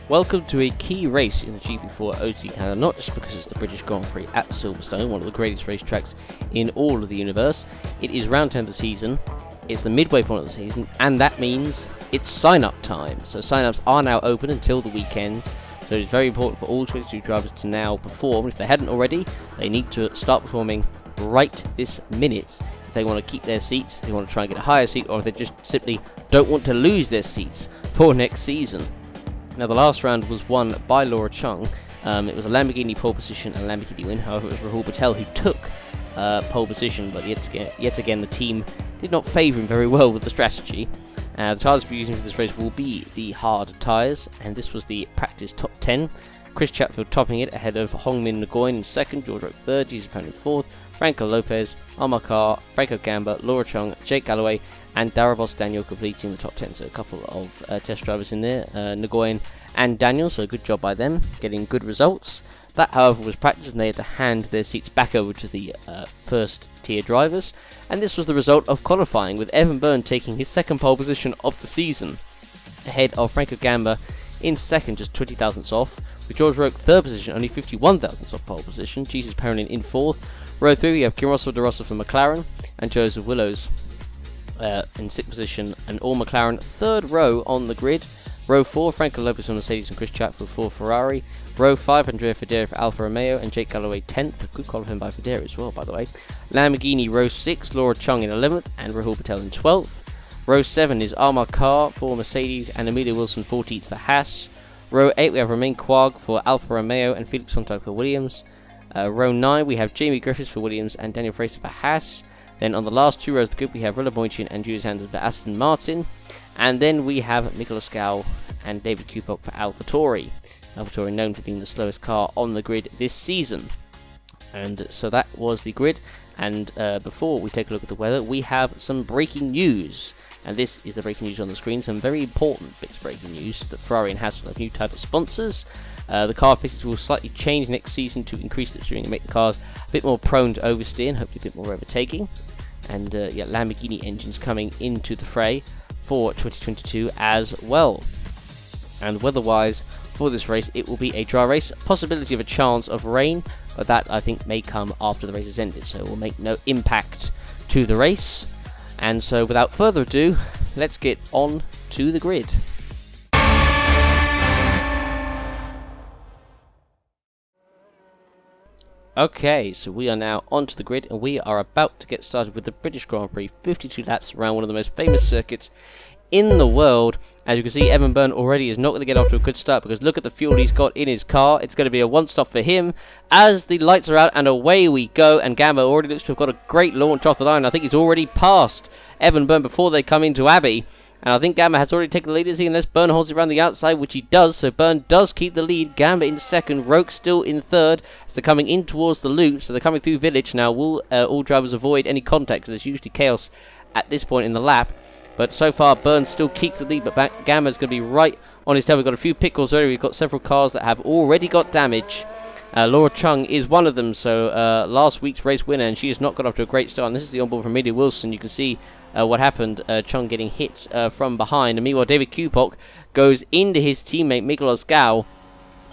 Welcome to a key race in the GP4 OT calendar, not just because it's the British Grand Prix at Silverstone, one of the greatest racetracks in all of the universe. It is round 10 of the season, it's the midway point of the season, and that means it's sign-up time. So sign-ups are now open until the weekend, so it's very important for all 22 drivers to now perform. If they hadn't already, they need to start performing right this minute. If they want to keep their seats, they want to try and get a higher seat, or if they just simply don't want to lose their seats for next season. Now, the last round was won by Laura Chung. It was a Lamborghini pole position and a Lamborghini win. However, it was Rahul Patel who took pole position, but yet again the team did not favour him very well with the strategy. The tyres we're using for this race will be the hard tyres, and this was the practice top 10. Chris Chatfield topping it ahead of Hongmin Nguyen in second, George Roque third, Jesus Perrin in fourth, Franco Lopez, Amar Kar, Franco Gamba, Laura Chung, Jake Galloway, and Darabos Daniel completing the top 10. So a couple of test drivers in there, Nguyen and Daniel, so good job by them, getting good results. That, however, was practice, and they had to hand their seats back over to the first tier drivers. And this was the result of qualifying, with Evan Byrne taking his second pole position of the season, ahead of Franco Gamba in second, just 20 thousandths off, with George Roque third position, only 51 thousandths off pole position, Jesus Perrin in fourth. Row 3 we have Kim Russell de Rossa for McLaren, and Joseph Willows in sixth position, and all McLaren. Third row on the grid. Row 4, Franco Lopez for Mercedes and Chris Chatfield for Ferrari. Row 5, Andrea Federa for Alfa Romeo and Jake Galloway 10th. Good qualifying by Federa as well, by the way. Lamborghini row 6, Laura Chung in 11th and Rahul Patel in 12th. Row 7 is Amar Kar for Mercedes and Amelia Wilson 14th for Haas. Row 8 we have Romain Quag for Alfa Romeo and Felix Sontag for Williams. Row 9 we have Jamie Griffiths for Williams and Daniel Fraser for Haas. Then on the last two rows of the group we have Rilla Boychin and Julius Anderson for Aston Martin. And then we have Nicolas Gal and David Kupok for AlphaTauri. AlphaTauri known for being the slowest car on the grid this season. And so that was the grid. And before we take a look at the weather, we have some breaking news. And this is the breaking news on the screen. Some very important bits of breaking news that Ferrari and Haas will have new title sponsors. The car physics will slightly change next season to increase the steering and make the cars a bit more prone to oversteer and hopefully a bit more overtaking. And Lamborghini engines coming into the fray for 2022 as well. And weather-wise, for this race, it will be a dry race. Possibility of a chance of rain, but that I think may come after the race has ended, so it will make no impact to the race. And so without further ado, let's get on to the grid. Okay, so we are now onto the grid, and we are about to get started with the British Grand Prix, 52 laps around one of the most famous circuits in the world. As you can see, Evan Byrne already is not going to get off to a good start, because look at the fuel he's got in his car. It's going to be a one-stop for him as the lights are out, and away we go. And Gamba already looks to have got a great launch off the line. I think he's already passed Evan Byrne before they come into Abbey. And I think Gamba has already taken the lead, unless Byrne holds it around the outside, which he does. So Byrne does keep the lead. Gamba in second. Roque still in third. So they're coming in towards the loop. So they're coming through Village. Now, will all drivers avoid any contact? Because there's usually chaos at this point in the lap. But so far, Byrne still keeps the lead. But Gamba's going to be right on his tail. We've got a few pit calls already. We've got several cars that have already got damage. Laura Chung is one of them. So last week's race winner. And she has not got off to a great start. And this is the onboard from Amelia Wilson. You can see what happened, Chung getting hit from behind. And meanwhile, David Kupok goes into his teammate Nicolas Gal.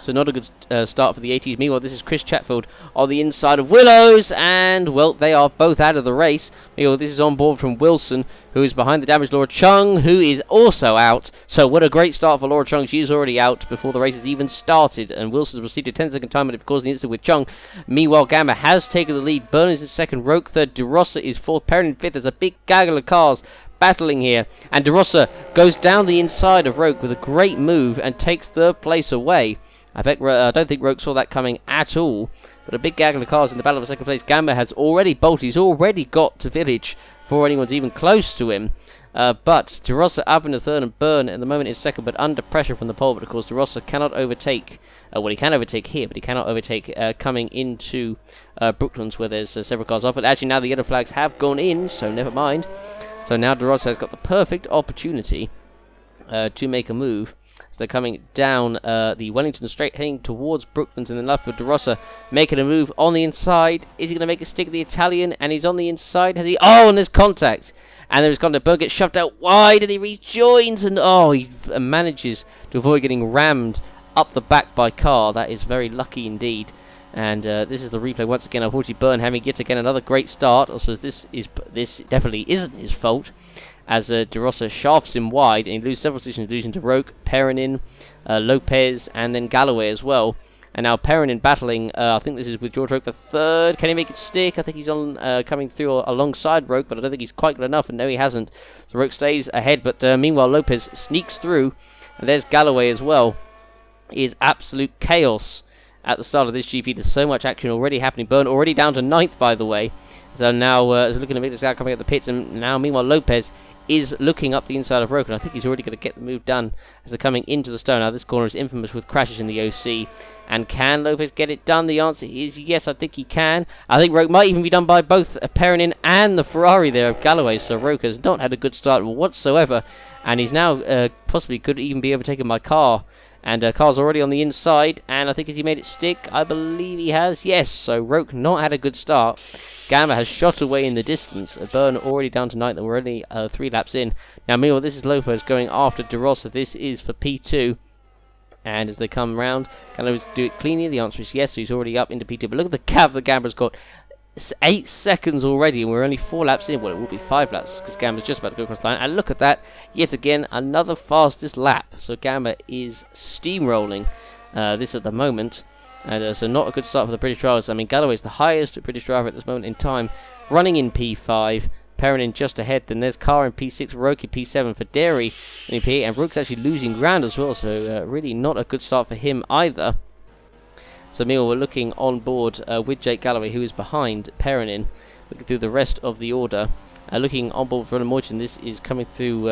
So not a good start for the 80s. Meanwhile, this is Chris Chatfield on the inside of Willows. And, well, they are both out of the race. Meanwhile, this is on board from Wilson, who is behind the damaged Laura Chung, who is also out. So what a great start for Laura Chung. She is already out before the race has even started. And Wilson's proceeded 10-second time and causing the incident with Chung. Meanwhile, Gamba has taken the lead. Byrne is in second. Roque third. De Rossa is fourth. Perrin in fifth. There's a big gaggle of cars battling here. And De Rossa goes down the inside of Roque with a great move and takes third place away. I don't think Roque saw that coming at all. But a big gaggle of cars in the battle for second place. Gamba has already bolted. He's already got to Village before anyone's even close to him. But De Rossa up in the third, and Byrne at the moment is second, but under pressure from the pole. But of course, De Rossa cannot overtake. Well, he can overtake here, but he cannot overtake coming into Brooklands, where there's several cars off. But actually, now the yellow flags have gone in, so never mind. So now De Rossa has got the perfect opportunity to make a move. So they're coming down the Wellington Straight, heading towards Brooklands, and then left for De Rossa, making a move on the inside. Is he going to make a stick of the Italian? And he's on the inside. Has he? Oh, and there's contact. And there's contact. Byrne gets shoved out wide, and he rejoins, and oh, he manages to avoid getting rammed up the back by car. That is very lucky indeed. And this is the replay once again. Unfortunately, Byrne having yet again another great start. Also, this definitely isn't his fault, as De Rosa shafts him wide, and he loses several positions, losing to Roque, Perrinin, Lopez, and then Galloway as well. And now Perrinin battling, I think this is with George Roque the third. Can he make it stick? I think he's on coming through alongside Roque, but I don't think he's quite good enough, and no, he hasn't. So Roque stays ahead, but meanwhile Lopez sneaks through, and there's Galloway as well. It is absolute chaos at the start of this GP. There's so much action already happening. Byrne already down to 9th, by the way. So now looking at this guy coming up the pits, and now meanwhile Lopez is looking up the inside of Roque, and I think he's already going to get the move done as they're coming into the stone. Now this corner is infamous with crashes in the OC, and can Lopez get it done? The answer is yes, I think he can. I think Roque might even be done by both Perrinin and the Ferrari there of Galloway, so Roque has not had a good start whatsoever, and he's now possibly could even be overtaken by Carr. And Carr's already on the inside, and I think has he made it stick? I believe he has, yes. So Roque not had a good start. Gamma has shot away in the distance. Byrne already down to 9th, and we're only 3 laps in. Now meanwhile, this is Lopez going after De Rosa. This is for P2. And as they come round, can Lopez do it cleanly? The answer is yes, so he's already up into P2. But look at the gap that Gamma's got. It's 8 seconds already, and we're only 4 laps in. Well, it will be 5 laps because Gamma's just about to go across the line. And look at that, yet again, another fastest lap. So Gamma is steamrolling this at the moment. And so not a good start for the British drivers. I mean, Galloway's the highest British driver at this moment in time, running in P5. Perrinin just ahead. Then there's Carr in P6, Roque P7 for Dairy in P8, and Rook's actually losing ground as well. So really not a good start for him either. So meanwhile, we're looking on board with Jake Galloway, who is behind Perrinin, looking through the rest of the order. Looking on board with Roland Morton, this is coming through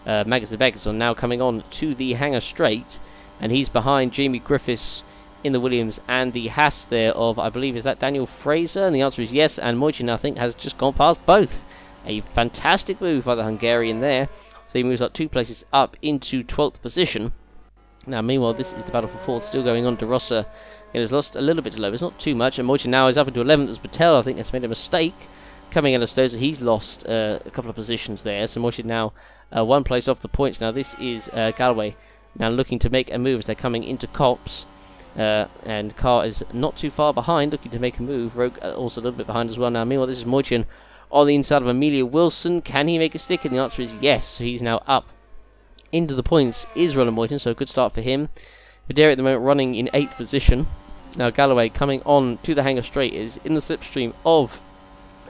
Magnus de Vegas, so now coming on to the hangar straight, and he's behind Jamie Griffiths in the Williams and the Haas there of, I believe, is that Daniel Fraser? And the answer is yes, and Morton, I think, has just gone past both. A fantastic move by the Hungarian there. So he moves up 2 places up into 12th position. Now, meanwhile, this is the battle for 4th still going on. De Rosa has lost a little bit to Lopez, not too much. And Morton now is up into 11th as Patel, I think, has made a mistake coming in as Stoza. He's lost a couple of positions there. So Morton now 1 place off the points. Now, this is Galloway now looking to make a move as they're coming into Copse. And Carr is not too far behind, looking to make a move. Rogue also a little bit behind as well. Now, meanwhile, this is Morton on the inside of Amelia Wilson. Can he make a stick? And the answer is yes. So he's now up into the points is Roland Morton, so a good start for him. Videri at the moment running in 8th position. Now Galloway coming on to the hangar straight is in the slipstream of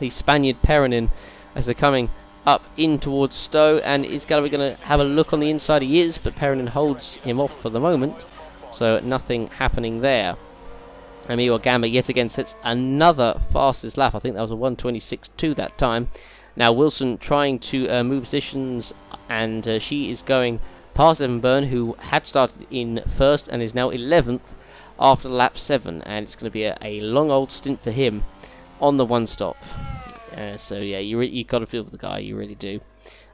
the Spaniard Perrinin as they're coming up in towards Stowe. And is Galloway going to have a look on the inside? He is, but Perrinin holds him off for the moment, so nothing happening there. And meanwhile, Gamma yet again sets another fastest lap. I think that was a 1:26.2 that time. Now Wilson trying to move positions, and she is going past Evan Byrne, who had started in 1st and is now 11th after lap 7, and it's going to be a long old stint for him on the 1 stop. So yeah, you got to feel for the guy, you really do.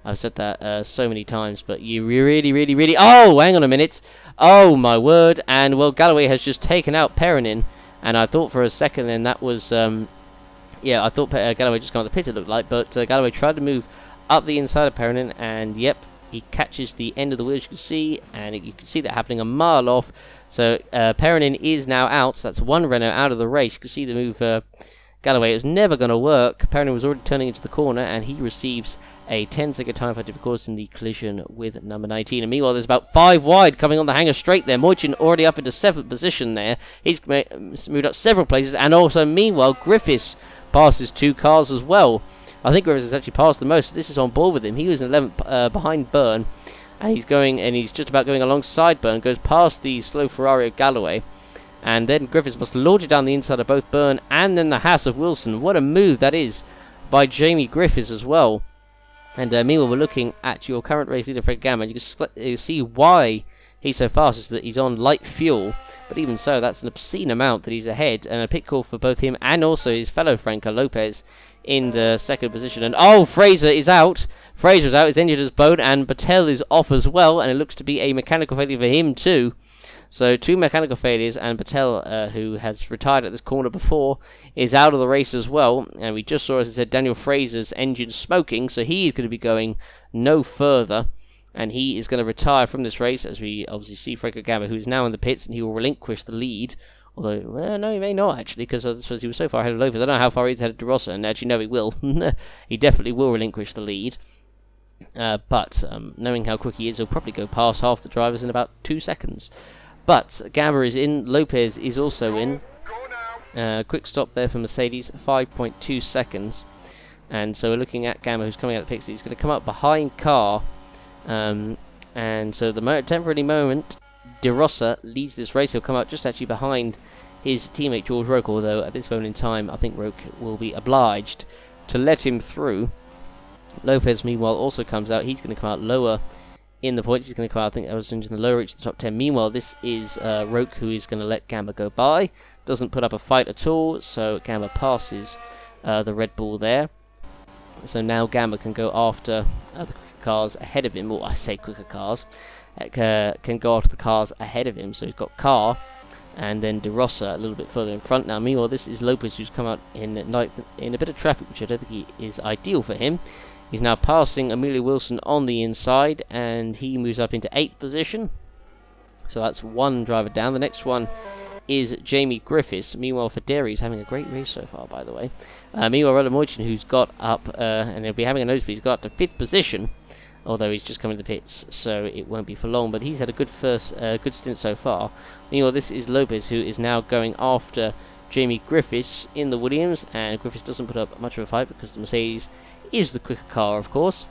I've said that so many times, but you really... Oh, hang on a minute. Oh, my word. And, well, Galloway has just taken out Perrinin, and I thought for a second then that was... yeah, I thought Galloway just got on the pit, it looked like, but Galloway tried to move up the inside of Perrinin, and yep, he catches the end of the wheel, as you can see, and you can see that happening a mile off. So Perrinin is now out, so that's 1 Renault out of the race. You can see the move Galloway. It was never going to work. Perrinin was already turning into the corner, and he receives a 10-second time fight, of course, in the collision with number 19. And meanwhile, there's about 5 wide coming on the hangar straight there. Morton already up into 7th position there. He's moved up several places, and also, meanwhile, Griffiths passes 2 cars as well. I think Griffiths has actually passed the most. This is on board with him. He was in 11th behind Byrne, and he's just about going alongside Byrne. Goes past the slow Ferrari of Galloway, and then Griffiths must launch it down the inside of both Byrne and then the Haas of Wilson. What a move that is by Jamie Griffiths as well. And meanwhile, we're looking at your current race leader, Fred Gammon. You can see why he's so fast, is that he's on light fuel. But even so, that's an obscene amount that he's ahead. And a pit call for both him and also his fellow Franco Lopez in the 2nd position. And oh, Fraser is out. Fraser's out, he's injured as bone, and Patel is off as well. And it looks to be a mechanical failure for him too. So 2 mechanical failures, and Patel, who has retired at this corner before, is out of the race as well. And we just saw, as I said, Daniel Fraser's engine smoking, so he is going to be going no further. and he is going to retire from this race, as we obviously see Franco Gamma, who is now in the pits, and he will relinquish the lead. Although, well, no, he may not, actually, because I suppose he was so far ahead of Lopez. I don't know how far he's ahead of De Rossa, and actually, no, he will. He definitely will relinquish the lead. But knowing how quick he is, he'll probably go past half the drivers in about 2 seconds. But Gamma is in, Lopez is also in. Quick stop there for Mercedes, 5.2 seconds. And so we're looking at Gamma, who's coming out of the pits. He's going to come up behind Carr. And so the temporary moment, De Rossa leads this race. He'll come out just actually behind his teammate George Roque, although at this moment in time I think Roque will be obliged to let him through. Lopez, meanwhile, also comes out. He's going to come out lower in the points. He's going to come out, I think I was in the lower reach of the top 10. Meanwhile, this is Roque, who is going to let Gamma go by. Doesn't put up a fight at all, so Gamma passes the Red Bull there. So now Gamma can go after the quicker cars ahead of him, or I say quicker cars, can go after the cars ahead of him. So he's got Carr, and then De Rossa a little bit further in front now. Meanwhile, this is Lopez, who's come out in a bit of traffic, which I don't think is ideal for him. He's now passing Amelia Wilson on the inside, and he moves up into 8th position. So that's one driver down. The next one is Jamie Griffiths. Meanwhile, Federi's having a great race so far, by the way. Meanwhile, Radomoichin, who's got up, and he'll be having a nosebleed, he's got up to 5th position, although he's just coming to the pits, so it won't be for long. But he's had a good good stint so far. Meanwhile, this is Lopez, who is now going after Jamie Griffiths in the Williams, and Griffiths doesn't put up much of a fight because the Mercedes is the quicker car, of course,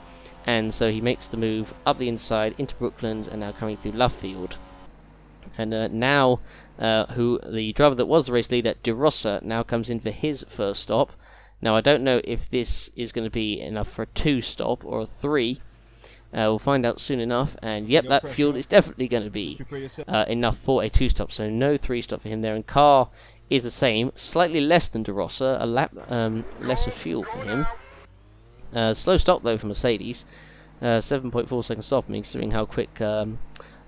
and so he makes the move up the inside into Brooklands and now coming through Lovefield. And now who the driver that was the race leader, De Rossa, now comes in for his first stop. Now I don't know if this is going to be enough for a 2 stop or a 3. We'll find out soon enough, and yep, that fuel is definitely going to be enough for a 2 stop, so no 3 stop for him there. And Carr is the same, slightly less than De Rossa, a lap less of fuel for him. Slow stop though for Mercedes, 7.4 second stop, considering how quick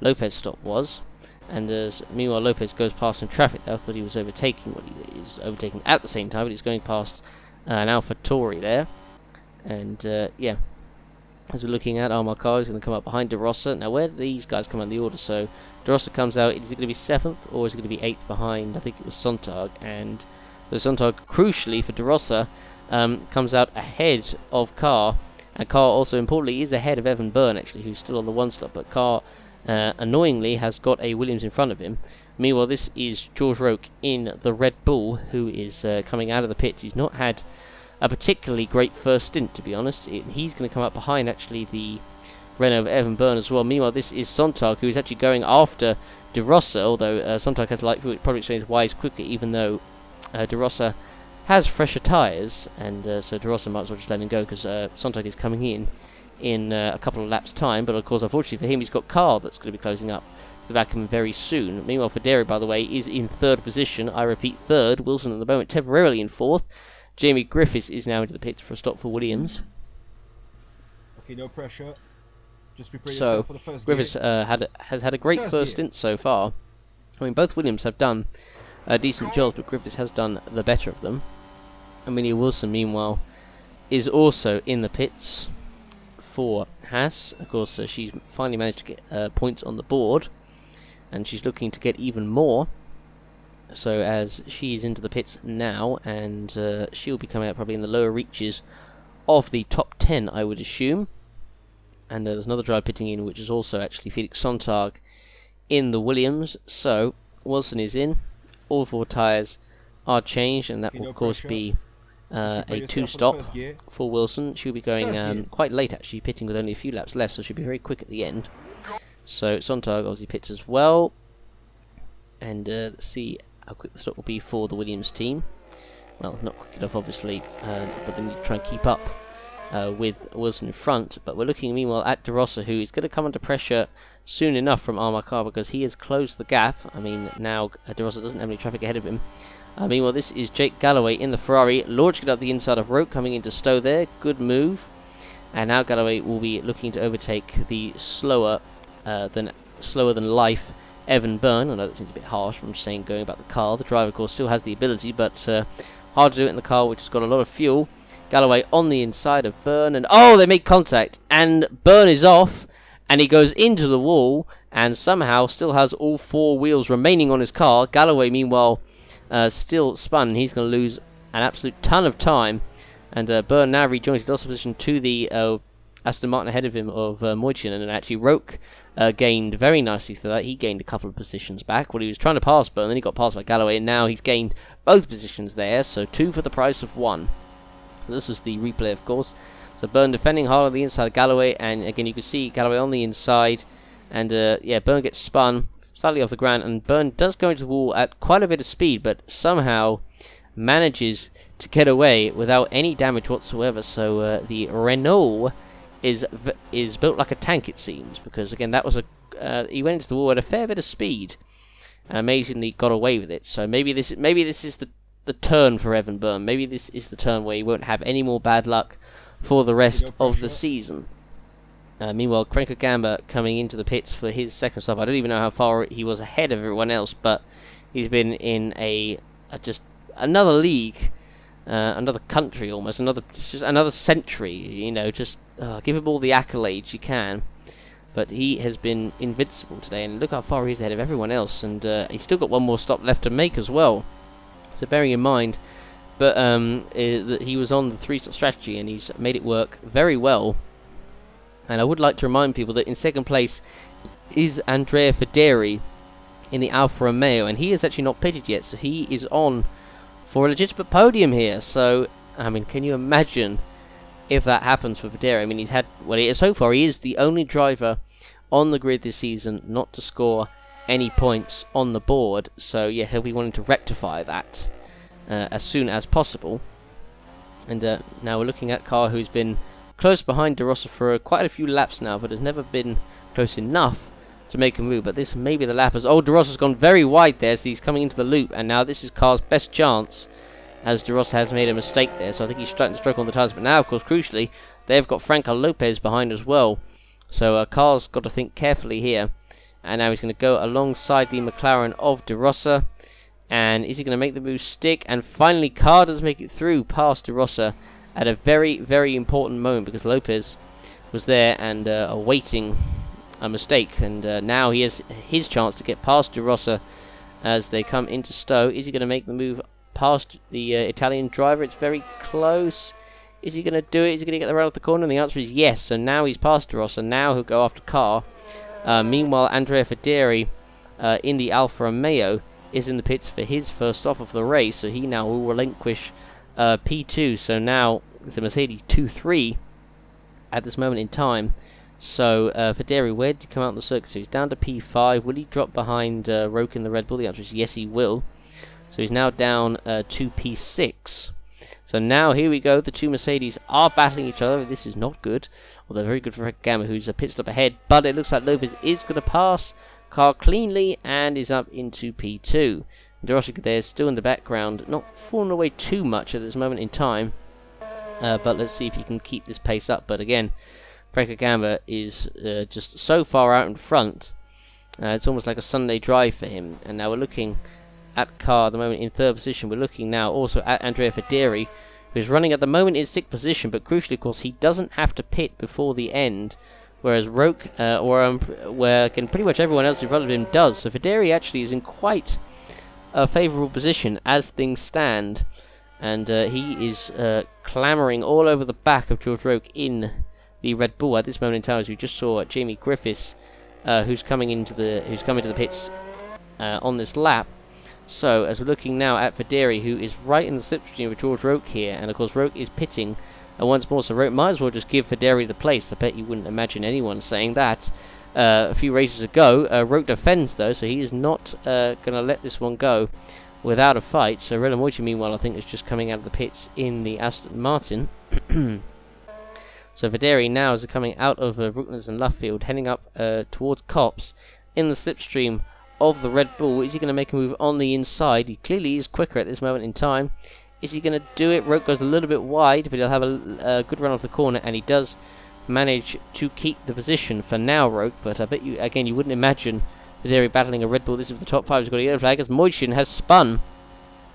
Lopez's stop was. And meanwhile, Lopez goes past some traffic there. I thought he was overtaking, well, he is overtaking at the same time, but he's going past an Alpha Tauri there. And yeah, as we're looking at, Armar Carr is going to come up behind De Rossa. Now, where do these guys come out in the order? So De Rossa comes out, is it going to be 7th or is it going to be 8th behind? I think it was Sontag, and so Sontag, crucially for De Rossa, comes out ahead of Carr, and Carr also importantly is ahead of Evan Byrne, actually, who's still on the 1 slot, but Carr annoyingly has got a Williams in front of him. Meanwhile, this is George Roque in the Red Bull, who is coming out of the pits. He's not had a particularly great first stint, to be honest. He's going to come up behind actually the Renault of Evan Byrne as well. Meanwhile, this is Sontag, who is actually going after De Rossa, although Sontag has light fuel, which probably explains why he's quicker, even though De Rossa has fresher tyres, and so De Rossa might as well just let him go, because Sontag is coming in a couple of laps' time. But of course, unfortunately for him, he's got Carr that's going to be closing up the back of him very soon. Meanwhile, Federi, by the way, is in 3rd position. I repeat, 3rd. Wilson at the moment temporarily in 4th. Jamie Griffiths is now into the pits for a stop for Williams. Okay, no pressure. Just prepare so for the first Griffiths has had a great first stint so far. I mean, both Williams have done decent jobs, but Griffiths has done the better of them. Amelia Wilson, meanwhile, is also in the pits for Haas. Of course, she's finally managed to get points on the board, and she's looking to get even more. So as she's into the pits now, and she'll be coming out probably in the lower reaches of the top 10, I would assume. And there's another driver pitting in, which is also actually Felix Sontag in the Williams. So Wilson is in, all 4 tyres are changed, and that will of course be a 2-stop for Wilson. She'll be going quite late actually, pitting with only a few laps left, so she'll be very quick at the end. So Sontag obviously pits as well, and let's see how quick the stop will be for the Williams team. Well, not quick enough obviously, but they need to try and keep up with Wilson in front. But we're looking meanwhile at De Rossa, who is going to come under pressure soon enough from Armar Carr, because he has closed the gap. I mean, now De Rossa doesn't have any traffic ahead of him. Meanwhile, this is Jake Galloway in the Ferrari, launching it up the inside of Roque, coming into Stowe there. Good move. And now Galloway will be looking to overtake the slower than life Evan Byrne. I know that seems a bit harsh from saying going about the car. The driver, of course, still has the ability, but hard to do it in the car, which has got a lot of fuel. Galloway on the inside of Byrne, and oh, they make contact, and Byrne is off, and he goes into the wall and somehow still has all 4 wheels remaining on his car. Galloway, meanwhile, still spun. He's going to lose an absolute ton of time, and Byrne now rejoins. He lost position to the Aston Martin ahead of him of Moichin, and actually Roke gained very nicely through that. He gained a couple of positions back. Well, he was trying to pass Byrne, then he got passed by Galloway, and now he's gained both positions there, so 2 for the price of 1. This was the replay, of course. So Byrne defending hard on the inside of Galloway, and again you can see Galloway on the inside, and yeah, Byrne gets spun slightly off the ground, and Byrne does go into the wall at quite a bit of speed, but somehow manages to get away without any damage whatsoever. So the Renault is built like a tank, it seems, because again that was he went into the wall at a fair bit of speed, and amazingly got away with it. So maybe this is the turn for Evan Byrne. Maybe this is the turn where he won't have any more bad luck for the rest of the season. Meanwhile, Cranker Gamba coming into the pits for his second stop. I don't even know how far he was ahead of everyone else, but he's been in just another league, another country almost, just another century. You know, just give him all the accolades you can. But he has been invincible today, and look how far he's ahead of everyone else, and he's still got one more stop left to make as well. So bearing in mind, but that he was on the 3-stop strategy, and he's made it work very well. And I would like to remind people that in second place is Andrea Federi in the Alfa Romeo, and he is actually not pitted yet, so he is on for a legitimate podium here. So, I mean, can you imagine if that happens for Federi? I mean, so far he is the only driver on the grid this season not to score any points on the board, so yeah, he'll be wanting to rectify that as soon as possible. And now we're looking at Carr, who's been close behind De Rosa for quite a few laps now, but has never been close enough to make a move. But this may be the lap, as De Rosa's gone very wide there, so he's coming into the loop, and now this is Carr's best chance, as De Rosa has made a mistake there, so I think he's starting to struggle on the tyres. But now, of course, crucially, they've got Franco Lopez behind as well, so Carr's got to think carefully here. And now he's going to go alongside the McLaren of De Rosa. And is he going to make the move stick? And finally, Carr does make it through past De Rosa at a very, very important moment, because Lopez was there and awaiting a mistake. And now he has his chance to get past De Rosa as they come into Stowe. Is he going to make the move past the Italian driver? It's very close. Is he going to do it? Is he going to get the round off the corner? And the answer is yes. So now he's past De Rosa. Now he'll go after Carr. Meanwhile, Andrea Federi in the Alfa Romeo is in the pits for his first stop of the race, so he now will relinquish P2. So now it's a Mercedes 2-3 at this moment in time. So Federi, where did he come out on the circuit? So he's down to P5. Will he drop behind Roke in the Red Bull? The answer is yes, he will. So he's now down to P6. So now here we go. The two Mercedes are battling each other. This is not good. Although very good for Gamma, who's a pit stop ahead. But it looks like Lopez is going to pass Carr cleanly and is up into P2. De Rossi there still in the background, not falling away too much at this moment in time. But let's see if he can keep this pace up. But again, Franco Gamba is just so far out in front. It's almost like a Sunday drive for him. And now we're looking at Carr at the moment in third position. We're looking now also at Andrea Federi, who's running at the moment in sixth position, but crucially, of course, he doesn't have to pit before the end, whereas Roke, where again, pretty much everyone else in front of him does. So Federi actually is in quite a favourable position as things stand, and he is clamouring all over the back of George Roke in the Red Bull at this moment in time, as we just saw Jamie Griffiths, who's coming into the pits on this lap. So, as we're looking now at Federi, who is right in the slipstream of George Roke here, and of course Roke is pitting once more, so Roke might as well just give Federi the place. I bet you wouldn't imagine anyone saying that a few races ago. Roke defends though, so he is not going to let this one go without a fight. So Rella Moiti, meanwhile, I think is just coming out of the pits in the Aston Martin. So Federi now is coming out of Brooklands and Luffield, heading up towards Copse in the slipstream of the Red Bull. Is he going to make a move on the inside? He clearly is quicker at this moment in time. Is he going to do it? Roke goes a little bit wide, but he'll have a good run off the corner, and he does manage to keep the position for now, Roke. But I bet you, again, you wouldn't imagine Federi battling a Red Bull. This is the top 5. He's got a yellow flag as Moichin has spun,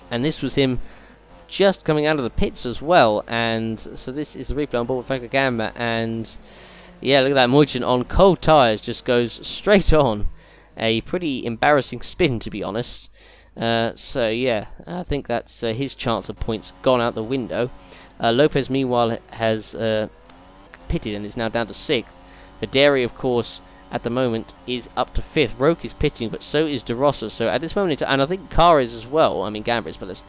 and this was him just coming out of the pits as well. And so this is the replay on board with Franco Gamba, and Yeah, look at that. Moichen on cold tyres just goes straight on. A pretty embarrassing spin, to be honest. So yeah, I think that's his chance of points gone out the window. Lopez, meanwhile, has pitted and is now down to 6th. Videri, of course, at the moment is up to 5th. Roque is pitting, but so is De Rossa. So at this moment, and I think Carr is as well. I mean, Gambra is, but let's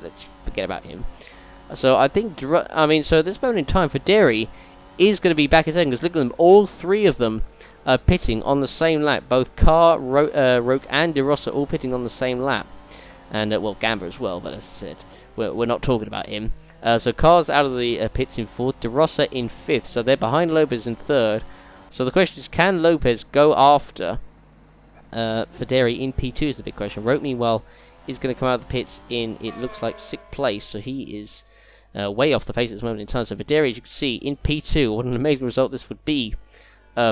forget about him. So I think, so at this moment in time, Videri is going to be back in second, because look at them, all 3 of them are pitting on the same lap. Both Carr, Roque, and De Rossa all pitting on the same lap. And, well, Gambra as well, but that's it. We're not talking about him. So Carr's out of the pits in 4th, De Rossa in 5th, so they're behind Lopez in 3rd. So the question is, can Lopez go after Videri in P2 is the big question. Roque, meanwhile, is going to come out of the pits in, it looks like, 6th place, so he is way off the pace at this moment in time. So Videri, as you can see, in P2, what an amazing result this would be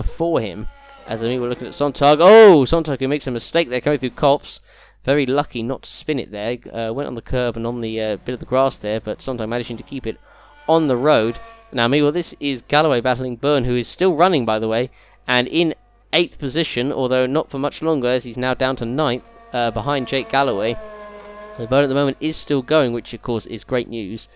for him. As I mean, we're looking at Sontag. Oh, Sontag who makes a mistake there coming through Copse. Very lucky not to spin it there. Went on the curb and on the bit of the grass there, but Sontag managing to keep it on the road. Now, meanwhile, this is Galloway battling Byrne, who is still running, by the way, and in 8th position, although not for much longer, as he's now down to 9th, behind Jake Galloway. So Byrne at the moment is still going, which, of course, is great news,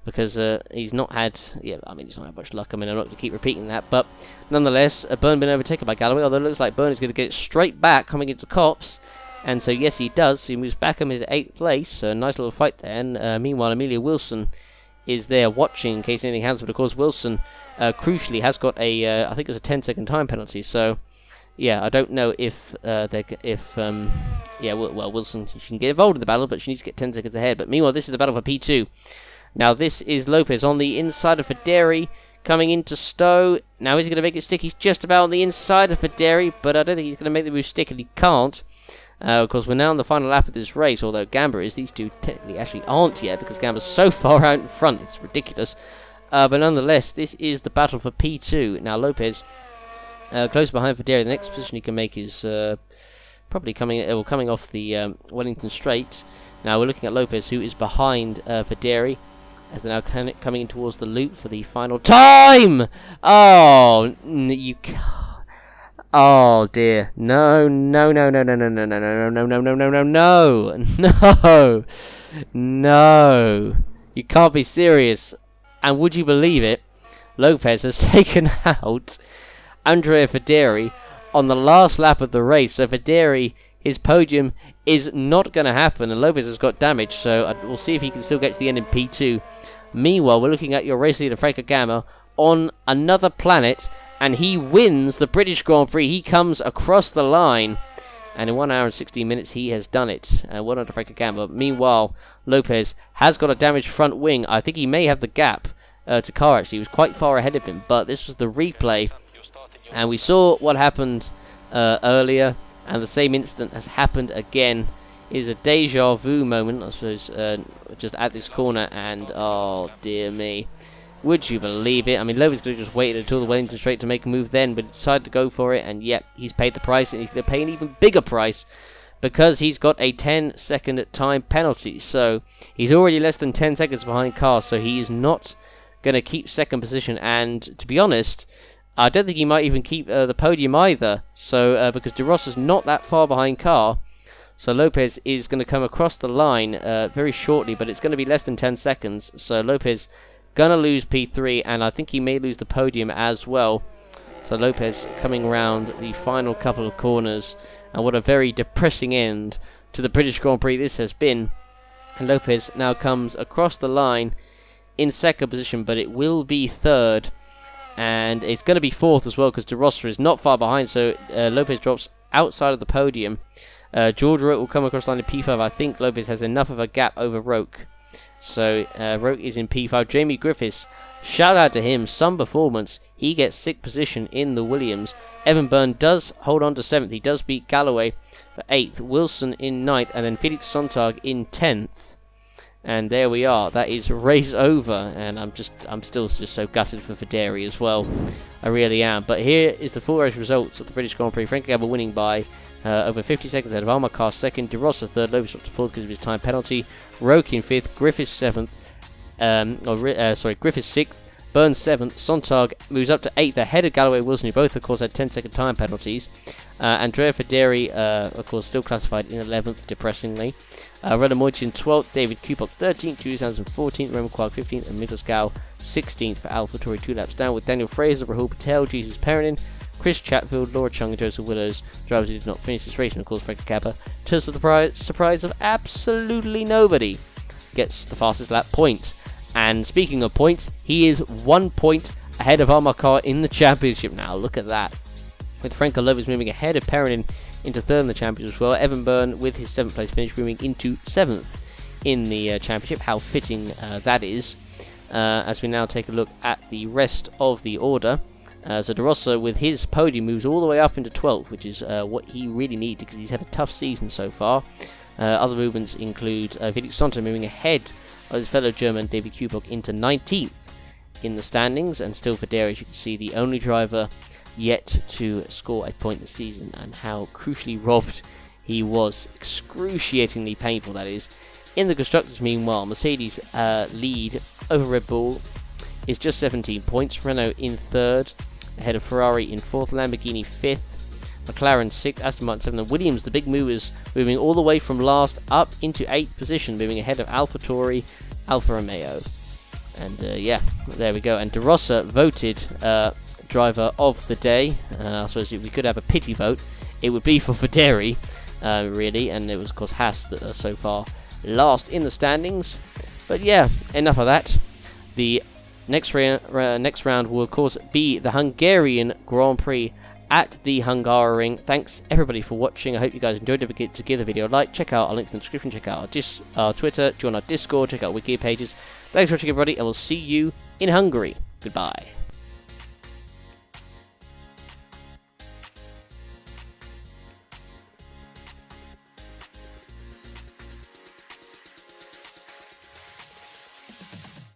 because he's not had, he's not had much luck. I mean, I'm not going to keep repeating that, but nonetheless, Byrne been overtaken by Galloway, although it looks like Byrne is going to get it straight back coming into Copse. And so, yes, he does. He moves back into 8th place. So, a nice little fight there. And meanwhile, Amelia Wilson is there watching in case anything happens. But, of course, Wilson, crucially, has got a, I think it was a 10-second time penalty. So, yeah, I don't know if, Wilson, she can get involved in the battle, but she needs to get 10 seconds ahead. But, meanwhile, this is the battle for P2. Now, this is Lopez on the inside of Videri, coming into Stowe. Now, is he going to make it stick? He's just about on the inside of Videri, but I don't think he's going to make the move stick, and he can't. Of course, we're now on the final lap of this race, although Gambra is. These two technically actually aren't yet, because Gambra's so far out in front, it's ridiculous. But nonetheless, this is the battle for P2. Now, Lopez, close behind Videri. The next position he can make is probably coming off the Wellington Straight. Now, we're looking at Lopez, who is behind Videri, as they're now coming in towards the loop for the final time! Oh, you can't. Oh dear. No. You can't be serious. And would you believe it? Lopez has taken out Andrea Videri on the last lap of the race. So Videri, his podium is not going to happen. And Lopez has got damage. So we'll see if he can still get to the end in P2. Meanwhile, we're looking at your race leader, Franco Gamma, on another planet. And he wins the British Grand Prix. He comes across the line. And in 1 hour and 16 minutes, he has done it. Well done to Franco Gamma. Meanwhile, Lopez has got a damaged front wing. I think he may have the gap to Carr, actually. He was quite far ahead of him. But this was the replay. And we saw what happened earlier. And the same incident has happened again. It is a deja vu moment, I suppose, just at this corner. And, oh, dear me. Would you believe it? I mean, Lopez could have just waited until the Wellington Straight to make a move then, but he decided to go for it, and yep, he's paid the price, and he's going to pay an even bigger price, because he's got a 10-second time penalty. So, he's already less than 10 seconds behind Carr, so he is not going to keep second position, and to be honest, I don't think he might even keep the podium either, so, because De Rossa's not that far behind Carr, so Lopez is going to come across the line very shortly, but it's going to be less than 10 seconds, so Lopez gonna lose P3, and I think he may lose the podium as well. So Lopez coming round the final couple of corners, and what a very depressing end to the British Grand Prix this has been. And Lopez now comes across the line in second position, but it will be third, and it's going to be fourth as well, because De Rossa is not far behind, so Lopez drops outside of the podium. George Roque will come across the line in P5. I think Lopez has enough of a gap over Roque. So, Roque is in P5. Jamie Griffiths, shout out to him, some performance. He gets 6th position in the Williams. Evan Byrne does hold on to 7th. He does beat Galloway for 8th. Wilson in 9th. And then Felix Sontag in 10th. And there we are. That is race over. And I'm still just so gutted for Videri as well. I really am. But here is the full race results of the British Grand Prix. Franco Gamma winning by over 50 seconds ahead of Almacar 2nd, De Rossa 3rd, Lopez up to 4th because of his time penalty, Roque in 5th, Griffiths 7th, Griffiths 6th, Burns 7th. Sontag moves up to 8th ahead of Galloway Wilson, who both, of course, had 10-second time penalties. Andrea Federi, of course, still classified in 11th, depressingly. Renamoich in 12th. David Kupok 13th. 2014th. Roman Quark 15th. And Miklos Gao 16th for AlphaTauri, 2 laps down, with Daniel Fraser, Rahul Patel, Jesus Perrinin, Chris Chatfield, Laura Chung, and Joseph Willows, drivers who did not finish this race, and of course Frank Kappa, to the surprise of absolutely nobody, gets the fastest lap point. And speaking of points, he is 1 point ahead of Armakar in the championship now. Look at that. With Franco Lopez moving ahead of Perrinin into 3rd in the championship as well. Evan Byrne with his 7th place finish moving into 7th in the championship. How fitting that is. As we now take a look at the rest of the order. So De Rosso with his podium moves all the way up into 12th, which is what he really needed because he's had a tough season so far. Other movements include Felix Sonta moving ahead of his fellow German David Kubok into 19th in the standings, and still for Dare, as you can see, the only driver yet to score a point this season, and how crucially robbed he was. Excruciatingly painful, that is. In the constructors, meanwhile, Mercedes lead over Red Bull is just 17 points. Renault in 3rd, ahead of Ferrari in 4th, Lamborghini 5th, McLaren 6th, Aston Martin 7th, and Williams, the big movers, moving all the way from last up into 8th position, moving ahead of AlphaTauri, Alfa Romeo. And yeah, there we go. And De Rossa voted driver of the day. I suppose if we could have a pity vote, it would be for Federi, really, and it was, of course, Haas that are so far last in the standings. But yeah, enough of that. The next round will, of course, be the Hungarian Grand Prix at the Hungaroring. Thanks everybody for watching. I hope you guys enjoyed. Don't forget to give the video a like, check out our links in the description, check out our Twitter, join our Discord, check out Wiki pages. Thanks for watching, everybody, and we'll see you in Hungary. Goodbye.